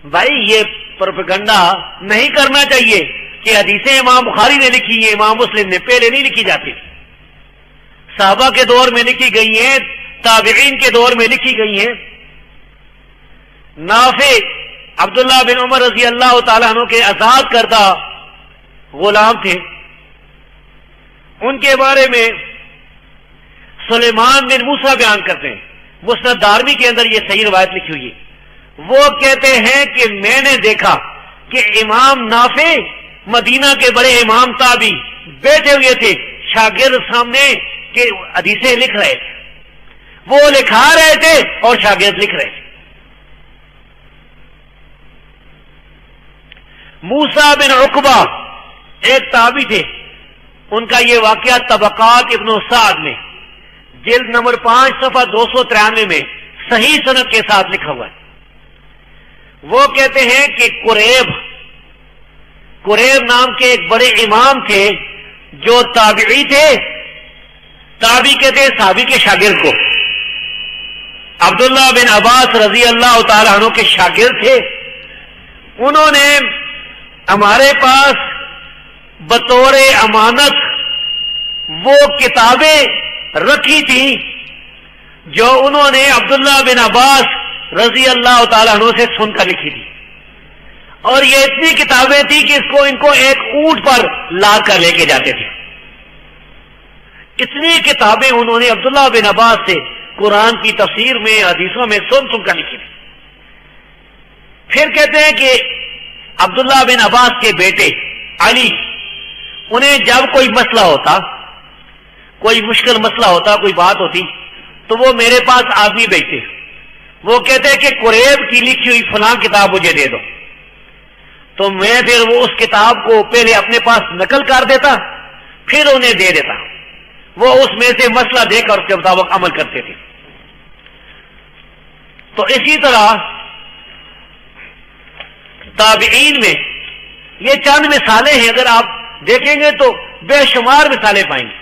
بھائی یہ پروپیگنڈا نہیں کرنا چاہیے کہ حدیثیں امام بخاری نے لکھی ہیں، امام مسلم نے، پہلے نہیں لکھی جاتی، صحابہ کے دور میں لکھی گئی ہیں، تابعین کے دور میں لکھی گئی ہیں۔ نافع عبداللہ بن عمر رضی اللہ تعالیٰ عنہ کے آزاد کردہ غلام تھے، ان کے بارے میں سلیمان بن موسیٰ بیان کرتے ہیں، مسند دارمی کے اندر یہ صحیح روایت لکھی ہوئی ہے۔ وہ کہتے ہیں کہ میں نے دیکھا کہ امام نافع مدینہ کے بڑے امام تابعی بیٹھے ہوئے تھے، شاگرد سامنے کے حدیثیں لکھ رہے تھے، وہ لکھا رہے تھے اور شاگرد لکھ رہے تھے۔ موسیٰ بن عقبہ ایک تابعی تھے، ان کا یہ واقعہ طبقات ابن سعد میں جلد نمبر 5 صفحہ 293 میں صحیح سند کے ساتھ لکھا ہوا ہے۔ وہ کہتے ہیں کہ قریب نام کے ایک بڑے امام تھے جو تابعی تھے، تابعی کہتے ہیں صحابی کے شاگرد کو، عبداللہ بن عباس رضی اللہ تعالی عنہ کے شاگرد تھے۔ انہوں نے ہمارے پاس بطور امانت وہ کتابیں رکھی تھی جو انہوں نے عبداللہ بن عباس رضی اللہ تعالی عنہ سے سن کر لکھی تھی، اور یہ اتنی کتابیں تھی کہ ان کو ایک اونٹ پر لاد کر لے کے جاتے تھے۔ اتنی کتابیں انہوں نے عبداللہ بن عباس سے قرآن کی تفسیر میں، حدیثوں میں سن کر لکھی تھی۔ پھر کہتے ہیں کہ عبداللہ بن عباس کے بیٹے علی، انہیں جب کوئی مسئلہ ہوتا، کوئی مشکل مسئلہ ہوتا، کوئی بات ہوتی، تو وہ میرے پاس آدمی بھیجتے، وہ کہتے کہ قریب کی لکھی ہوئی فلاں کتاب مجھے دے دو، تو میں پھر وہ اس کتاب کو پہلے اپنے پاس نقل کر دیتا، پھر انہیں دے دیتا، وہ اس میں سے مسئلہ دے کر اس کے مطابق عمل کرتے تھے۔ تو اسی طرح تابعین میں یہ چند مثالیں ہیں، اگر آپ دیکھیں گے تو بے شمار مثالیں پائیں گے۔